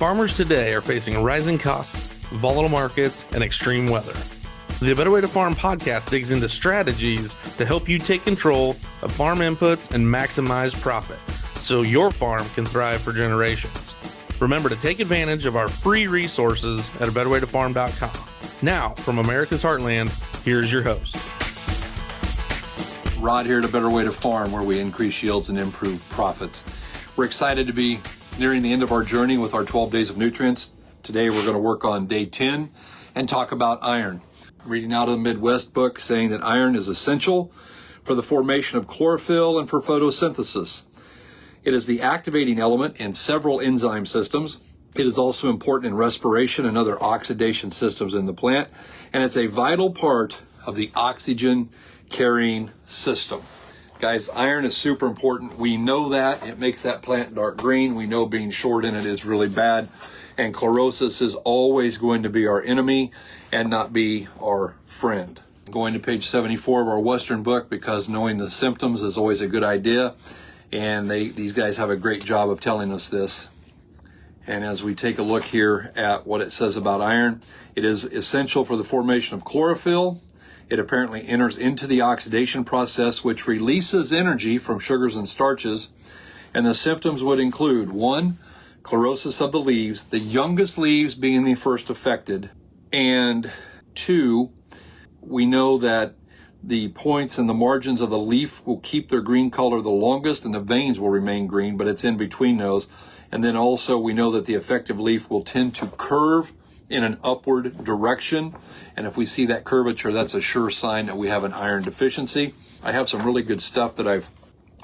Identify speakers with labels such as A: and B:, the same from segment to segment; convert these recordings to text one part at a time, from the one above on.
A: Farmers today are facing rising costs, volatile markets, and extreme weather. The Better Way to Farm podcast digs into strategies to help you take control of farm inputs and maximize profit so your farm can thrive for generations. Remember to take advantage of our free resources at abetterwaytofarm.com. Now, from America's Heartland, here's your host.
B: Rod here at A Better Way to Farm, where we increase yields and improve profits. We're excited to be nearing the end of our journey with our 12 days of nutrients. Today we're going to work on day 10 and talk about iron. Reading out of the Midwest book saying that iron is essential for the formation of chlorophyll and for photosynthesis. It is the activating element in several enzyme systems. It is also important in respiration and other oxidation systems in the plant, and it's a vital part of the oxygen carrying system. Guys, iron is super important. We know that. It makes that plant dark green. We know being short in it is really bad. And chlorosis is always going to be our enemy and not be our friend. Going to page 74 of our Western book, because knowing the symptoms is always a good idea. And these guys have a great job of telling us this. And as we take a look here at what it says about iron, it is essential for the formation of chlorophyll. It apparently enters into the oxidation process, which releases energy from sugars and starches. And the symptoms would include 1, chlorosis of the leaves, the youngest leaves being the first affected. And 2, we know that the points and the margins of the leaf will keep their green color the longest, and the veins will remain green, but it's in between those. And then also we know that the effective leaf will tend to curve in an upward direction. And if we see that curvature, that's a sure sign that we have an iron deficiency. I have some really good stuff that I've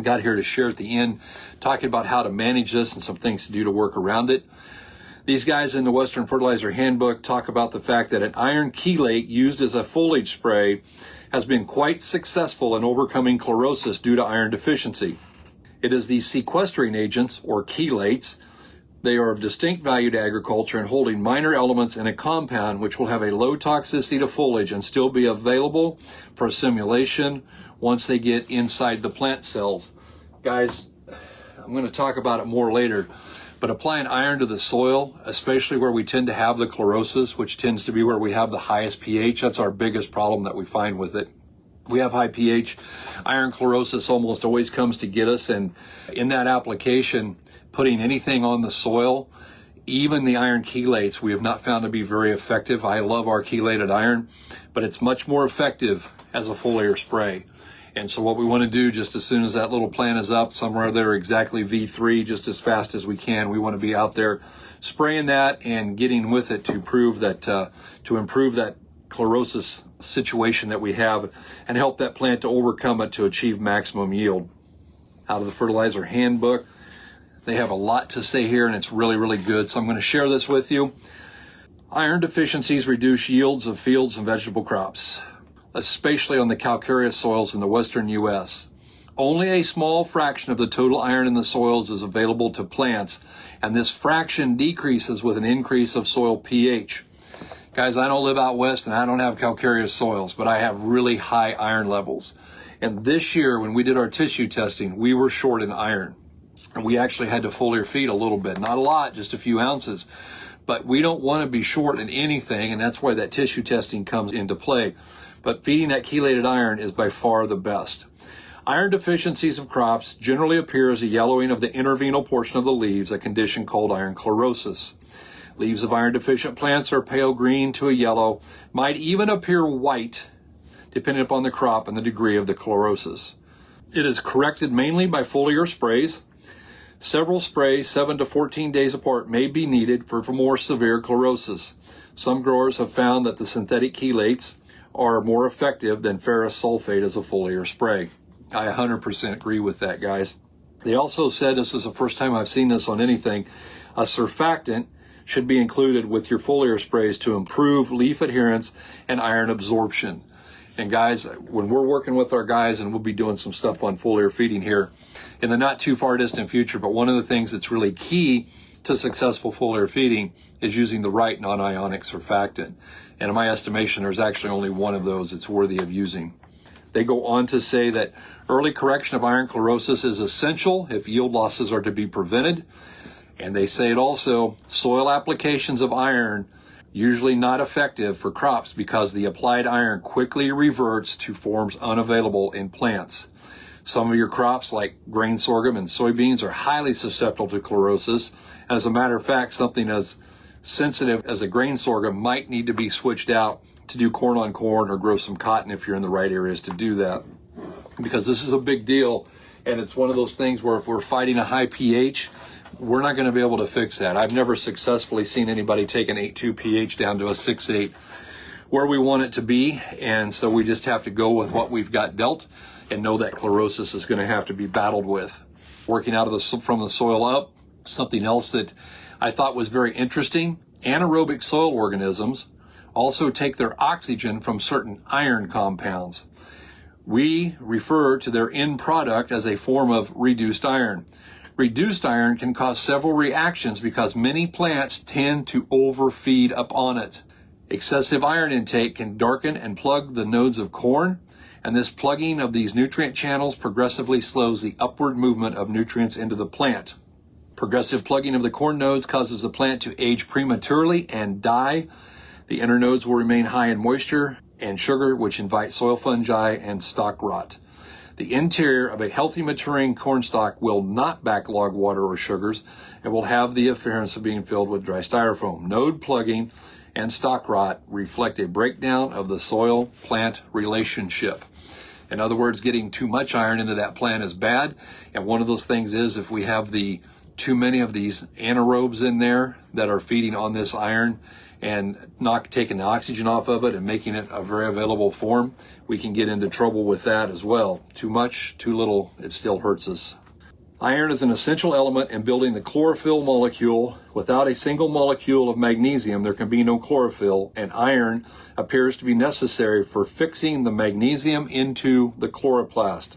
B: got here to share at the end, talking about how to manage this and some things to do to work around it. These guys in the Western Fertilizer Handbook talk about the fact that an iron chelate used as a foliage spray has been quite successful in overcoming chlorosis due to iron deficiency. It is these sequestering agents, or chelates. They are of distinct value to agriculture and holding minor elements in a compound which will have a low toxicity to foliage and still be available for assimilation once they get inside the plant cells. Guys, I'm going to talk about it more later, but applying iron to the soil, especially where we tend to have the chlorosis, which tends to be where we have the highest pH, that's our biggest problem that we find with it. We have high pH. Iron chlorosis almost always comes to get us, and in that application, putting anything on the soil, even the iron chelates, we have not found to be very effective. I love our chelated iron, but it's much more effective as a foliar spray. And so what we want to do, just as soon as that little plant is up, somewhere there exactly V3, just as fast as we can, we want to be out there spraying that and getting with it to prove that, to improve that chlorosis situation that we have and help that plant to overcome it to achieve maximum yield. Out of the Fertilizer Handbook, they have a lot to say here, and it's really, really good. So I'm going to share this with you. Iron deficiencies reduce yields of fields and vegetable crops, especially on the calcareous soils in the western U.S. Only a small fraction of the total iron in the soils is available to plants, and this fraction decreases with an increase of soil pH. Guys, I don't live out west and I don't have calcareous soils, but I have really high iron levels. And this year, when we did our tissue testing, we were short in iron. And we actually had to foliar feed a little bit, not a lot, just a few ounces. But we don't want to be short in anything, and that's why that tissue testing comes into play. But feeding that chelated iron is by far the best. Iron deficiencies of crops generally appear as a yellowing of the intervenal portion of the leaves, a condition called iron chlorosis. Leaves of iron deficient plants are pale green to a yellow, might even appear white, depending upon the crop and the degree of the chlorosis. It is corrected mainly by foliar sprays. Several sprays, 7 to 14 days apart, may be needed for more severe chlorosis. Some growers have found that the synthetic chelates are more effective than ferrous sulfate as a foliar spray. I 100% agree with that, guys. They also said, this is the first time I've seen this on anything, a surfactant should be included with your foliar sprays to improve leaf adherence and iron absorption. And guys, when we're working with our guys, and we'll be doing some stuff on foliar feeding here in the not too far distant future, but one of the things that's really key to successful foliar feeding is using the right non-ionic surfactant. And in my estimation, there's actually only one of those that's worthy of using. They go on to say that early correction of iron chlorosis is essential if yield losses are to be prevented. And they say it also, soil applications of iron usually not effective for crops because the applied iron quickly reverts to forms unavailable in plants. Some of your crops like grain sorghum and soybeans are highly susceptible to chlorosis. As a matter of fact, something as sensitive as a grain sorghum might need to be switched out to do corn on corn or grow some cotton if you're in the right areas to do that. Because this is a big deal, and it's one of those things where if we're fighting a high pH, we're not going to be able to fix that. I've never successfully seen anybody take an 8.2 pH down to a 6.8 where we want it to be, and so we just have to go with what we've got dealt and know that chlorosis is going to have to be battled with. Working out of from the soil up, something else that I thought was very interesting, anaerobic soil organisms also take their oxygen from certain iron compounds. We refer to their end product as a form of reduced iron. Reduced iron can cause several reactions because many plants tend to overfeed upon it. Excessive iron intake can darken and plug the nodes of corn, and this plugging of these nutrient channels progressively slows the upward movement of nutrients into the plant. Progressive plugging of the corn nodes causes the plant to age prematurely and die. The inner nodes will remain high in moisture and sugar, which invite soil fungi and stalk rot. The interior of a healthy maturing corn stalk will not backlog water or sugars and will have the appearance of being filled with dry styrofoam. Node plugging and stalk rot reflect a breakdown of the soil-plant relationship. In other words, getting too much iron into that plant is bad, and one of those things is if we have too many of these anaerobes in there that are feeding on this iron and not taking the oxygen off of it and making it a very available form, we can get into trouble with that as well. Too much, too little, it still hurts us. Iron is an essential element in building the chlorophyll molecule. Without a single molecule of magnesium, there can be no chlorophyll, and iron appears to be necessary for fixing the magnesium into the chloroplast.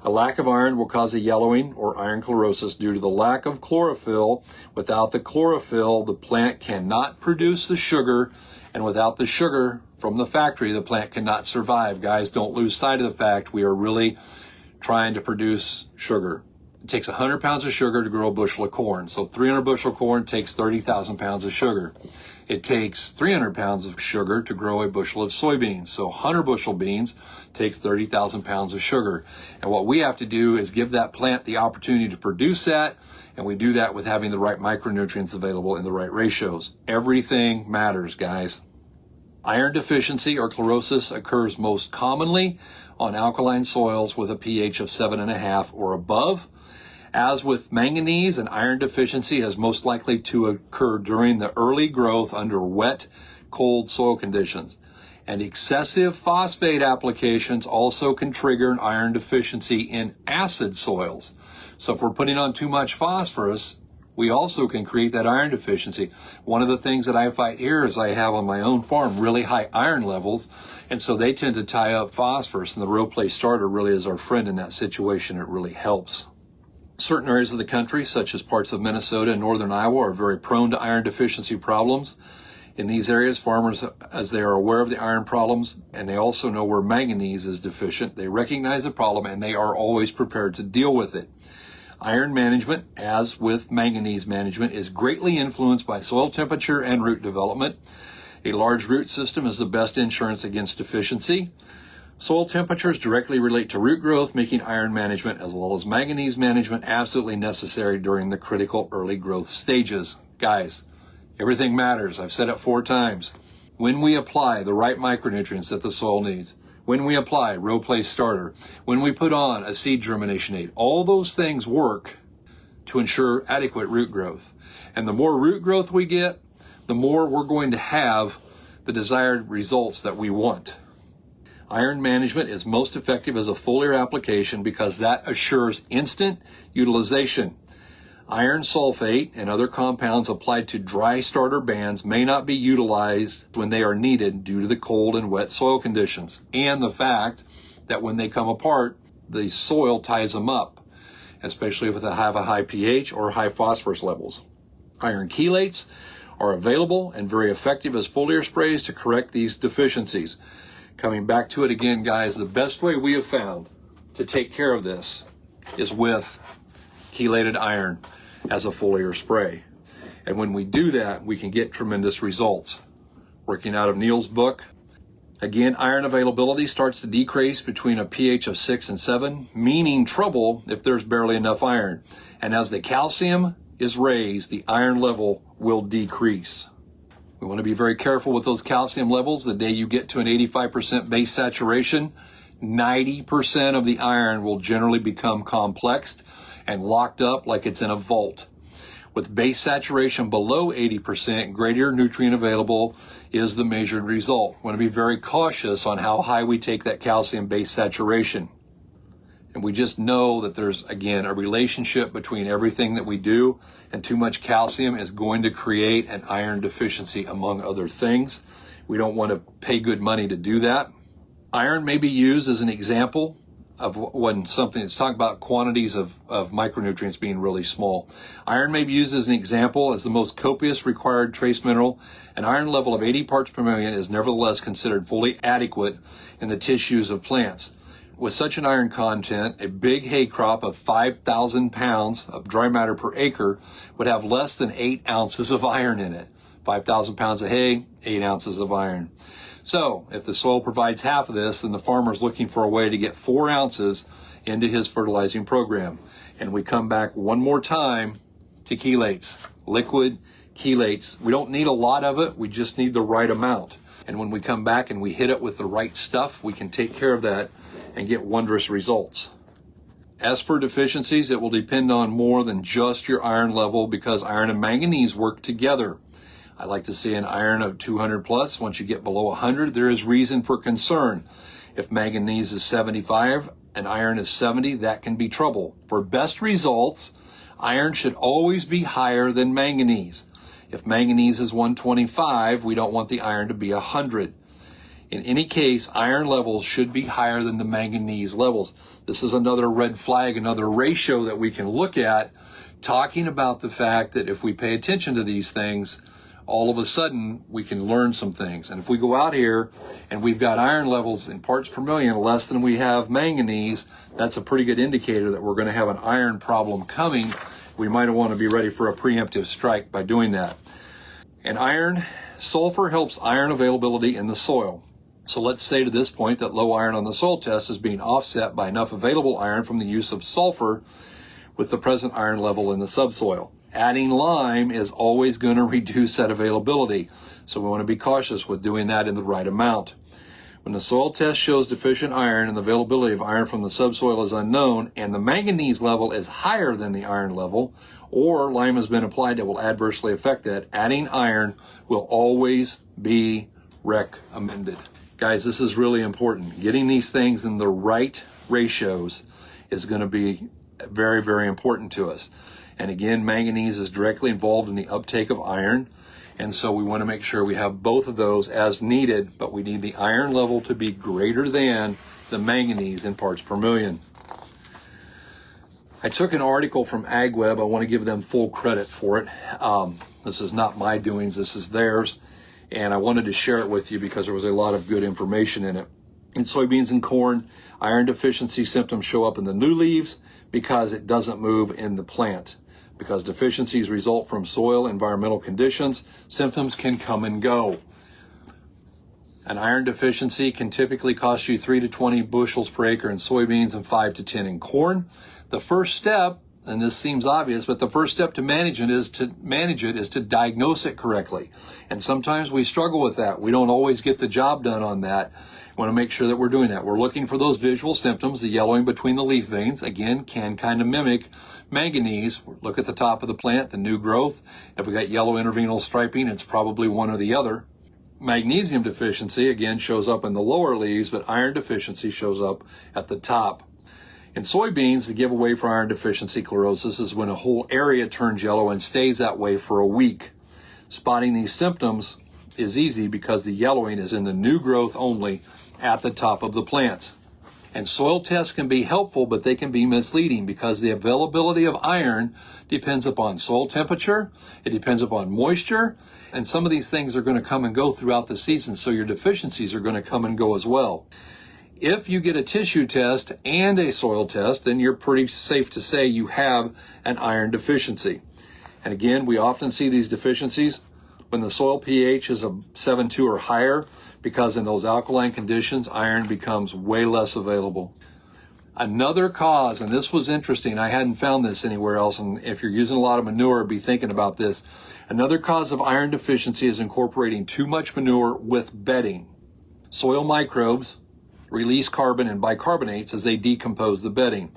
B: A lack of iron will cause a yellowing or iron chlorosis due to the lack of chlorophyll. Without the chlorophyll, the plant cannot produce the sugar, and without the sugar from the factory, the plant cannot survive. Guys, don't lose sight of the fact we are really trying to produce sugar. It takes 100 pounds of sugar to grow a bushel of corn. So 300 bushel of corn takes 30,000 pounds of sugar. It takes 300 pounds of sugar to grow a bushel of soybeans. So 100 bushel beans takes 30,000 pounds of sugar. And what we have to do is give that plant the opportunity to produce that, and we do that with having the right micronutrients available in the right ratios. Everything matters, guys. Iron deficiency or chlorosis occurs most commonly on alkaline soils with a pH of 7.5 or above. As with manganese, an iron deficiency is most likely to occur during the early growth under wet, cold soil conditions. And excessive phosphate applications also can trigger an iron deficiency in acid soils. So if we're putting on too much phosphorus, we also can create that iron deficiency. One of the things that I fight here is I have on my own farm really high iron levels, and so they tend to tie up phosphorus, and the row play starter really is our friend in that situation. It really helps. Certain areas of the country, such as parts of Minnesota and northern Iowa, are very prone to iron deficiency problems. In these areas, farmers, as they are aware of the iron problems, and they also know where manganese is deficient, they recognize the problem and they are always prepared to deal with it. Iron management, as with manganese management, is greatly influenced by soil temperature and root development. A large root system is the best insurance against deficiency. Soil temperatures directly relate to root growth, making iron management as well as manganese management absolutely necessary during the critical early growth stages. Guys, everything matters. I've said it 4 times. When we apply the right micronutrients that the soil needs, when we apply row place starter, when we put on a seed germination aid, all those things work to ensure adequate root growth. And the more root growth we get, the more we're going to have the desired results that we want. Iron management is most effective as a foliar application because that assures instant utilization. Iron sulfate and other compounds applied to dry starter bands may not be utilized when they are needed due to the cold and wet soil conditions and the fact that when they come apart, the soil ties them up, especially if they have a high pH or high phosphorus levels. Iron chelates are available and very effective as foliar sprays to correct these deficiencies. Coming back to it again, guys, the best way we have found to take care of this is with chelated iron. as a foliar spray. And when we do that, we can get tremendous results. Working out of Neil's book, again, iron availability starts to decrease between a pH of 6 and 7, meaning trouble if there's barely enough iron. And as the calcium is raised, the iron level will decrease. We want to be very careful with those calcium levels. The day you get to an 85% base saturation, 90% of the iron will generally become complexed and locked up like it's in a vault. With base saturation below 80%, greater nutrient available is the measured result. We want to be very cautious on how high we take that calcium base saturation. And we just know that there's, again, a relationship between everything that we do, and too much calcium is going to create an iron deficiency, among other things. We don't want to pay good money to do that. Iron may be used as an example of when something, it's talking about quantities of micronutrients being really small. Iron may be used as an example as the most copious required trace mineral. An iron level of 80 parts per million is nevertheless considered fully adequate in the tissues of plants. With such an iron content, a big hay crop of 5,000 pounds of dry matter per acre would have less than 8 ounces of iron in it. 5,000 pounds of hay, 8 ounces of iron. So if the soil provides half of this, then the farmer's looking for a way to get 4 ounces into his fertilizing program. And we come back one more time to chelates, liquid chelates. We don't need a lot of it, we just need the right amount. And when we come back and we hit it with the right stuff, we can take care of that and get wondrous results. As for deficiencies, it will depend on more than just your iron level, because iron and manganese work together. I like to see an iron of 200 plus. Once you get below 100, there is reason for concern. If manganese is 75 and iron is 70, that can be trouble. For best results, iron should always be higher than manganese. If manganese is 125, we don't want the iron to be 100. In any case, iron levels should be higher than the manganese levels. This is another red flag, another ratio that we can look at, talking about the fact that if we pay attention to these things, all of a sudden we can learn some things. And if we go out here and we've got iron levels in parts per million less than we have manganese, that's a pretty good indicator that we're going to have an iron problem coming. We might want to be ready for a preemptive strike by doing that. And iron, sulfur helps iron availability in the soil. So let's say to this point that low iron on the soil test is being offset by enough available iron from the use of sulfur with the present iron level in the subsoil. Adding lime is always going to reduce that availability, so we want to be cautious with doing that in the right amount. When the soil test shows deficient iron and the availability of iron from the subsoil is unknown, and the manganese level is higher than the iron level, or lime has been applied that will adversely affect that, adding iron will always be recommended. Guys, this is really important. Getting these things in the right ratios is going to be very, very important to us. And again, manganese is directly involved in the uptake of iron. And so we want to make sure we have both of those as needed, but we need the iron level to be greater than the manganese in parts per million. I took an article from AgWeb. I want to give them full credit for it. This is not my doings, this is theirs. And I wanted to share it with you because there was a lot of good information in it. In soybeans and corn, iron deficiency symptoms show up in the new leaves because it doesn't move in the plant. Because deficiencies result from soil environmental conditions, symptoms can come and go. An iron deficiency can typically cost you 3 to 20 bushels per acre in soybeans and 5 to 10 in corn. The first step, and this seems obvious, but the first step to manage it is to diagnose it correctly. And sometimes we struggle with that. We don't always get the job done on that. We want to make sure that we're doing that. We're looking for those visual symptoms. The yellowing between the leaf veins, again, can kind of mimic manganese. Look at the top of the plant, the new growth. If we got yellow intervenal striping, it's probably one or the other. Magnesium deficiency, again, shows up in the lower leaves, but iron deficiency shows up at the top. In soybeans, the giveaway for iron deficiency chlorosis is when a whole area turns yellow and stays that way for a week. Spotting these symptoms is easy because the yellowing is in the new growth only at the top of the plants. And soil tests can be helpful, but they can be misleading because the availability of iron depends upon soil temperature, it depends upon moisture, and some of these things are going to come and go throughout the season, so your deficiencies are going to come and go as well. If you get a tissue test and a soil test, then you're pretty safe to say you have an iron deficiency. And again, we often see these deficiencies when the soil pH is a 7.2 or higher, because in those alkaline conditions, iron becomes way less available. Another cause, and this was interesting, I hadn't found this anywhere else, and if you're using a lot of manure, be thinking about this. Another cause of iron deficiency is incorporating too much manure with bedding. Soil microbes release carbon and bicarbonates as they decompose the bedding.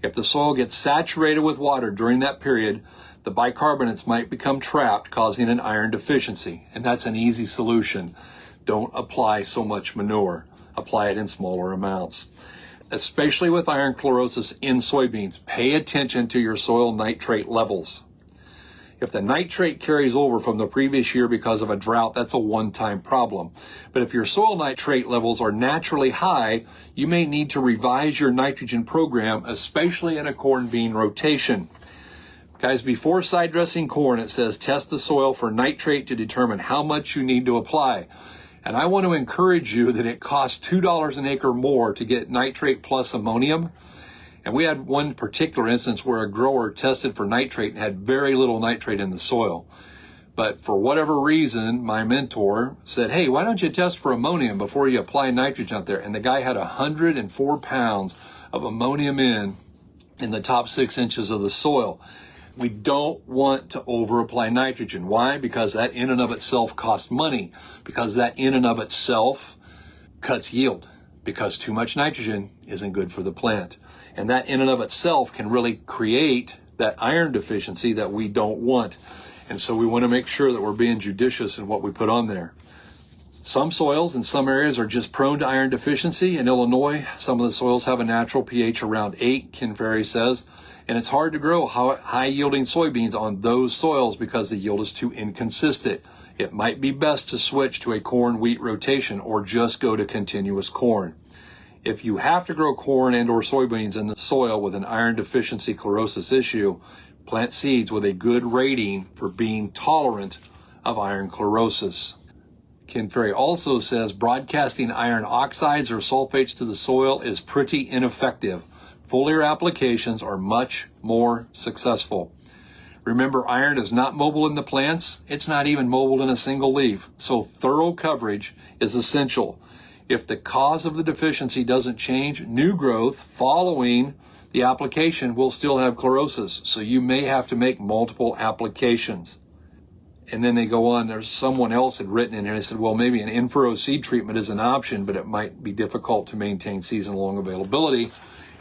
B: If the soil gets saturated with water during that period, the bicarbonates might become trapped, causing an iron deficiency. And that's an easy solution. Don't apply so much manure. Apply it in smaller amounts. Especially with iron chlorosis in soybeans, pay attention to your soil nitrate levels. If the nitrate carries over from the previous year because of a drought, that's a one-time problem. But if your soil nitrate levels are naturally high, you may need to revise your nitrogen program, especially in a corn bean rotation. Guys, before side dressing corn, it says test the soil for nitrate to determine how much you need to apply. And I want to encourage you that it costs $2 an acre more to get nitrate plus ammonium. And we had one particular instance where a grower tested for nitrate and had very little nitrate in the soil. But for whatever reason, my mentor said, hey, why don't you test for ammonium before you apply nitrogen out there? And the guy had 104 pounds of ammonium in the top 6 inches of the soil. We don't want to over-apply nitrogen. Why? Because that in and of itself costs money. Because that in and of itself cuts yield. Because too much nitrogen isn't good for the plant. And that in and of itself can really create that iron deficiency that we don't want. And so we want to make sure that we're being judicious in what we put on there. Some soils in some areas are just prone to iron deficiency. In Illinois, some of the soils have a natural pH around 8, Ken Ferry says. And it's hard to grow high-yielding soybeans on those soils because the yield is too inconsistent. It might be best to switch to a corn-wheat rotation or just go to continuous corn. If you have to grow corn and or soybeans in the soil with an iron deficiency chlorosis issue, plant seeds with a good rating for being tolerant of iron chlorosis. Ken Ferry also says broadcasting iron oxides or sulfates to the soil is pretty ineffective. Foliar applications are much more successful. Remember, iron is not mobile in the plants. It's not even mobile in a single leaf. So thorough coverage is essential. If the cause of the deficiency doesn't change, new growth following the application will still have chlorosis. So you may have to make multiple applications. And then they go on, there's someone else had written in here, they said, well, maybe an in-furrow seed treatment is an option, but it might be difficult to maintain season-long availability.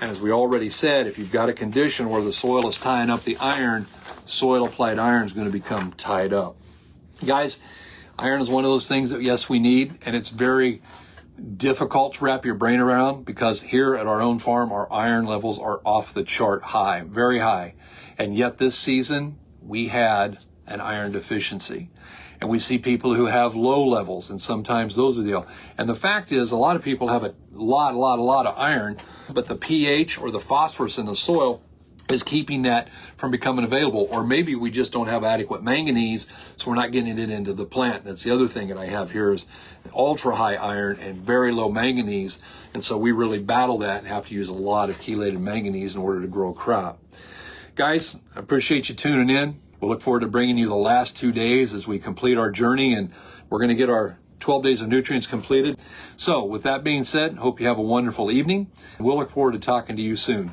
B: And as we already said, if you've got a condition where the soil is tying up the iron, soil-applied iron is going to become tied up. Guys, iron is one of those things that, yes, we need, and it's very difficult to wrap your brain around because here at our own farm, our iron levels are off the chart high, very high. And yet this season, we had an iron deficiency. And we see people who have low levels, and sometimes those are the deal. And the fact is, a lot of people have a lot of iron, but the pH or the phosphorus in the soil is keeping that from becoming available. Or maybe we just don't have adequate manganese, so we're not getting it into the plant. That's the other thing that I have here is ultra high iron and very low manganese. And so we really battle that and have to use a lot of chelated manganese in order to grow a crop. Guys, I appreciate you tuning in. We'll look forward to bringing you the last 2 days as we complete our journey, and we're going to get our 12 days of nutrients completed. So with that being said, hope you have a wonderful evening. We'll look forward to talking to you soon.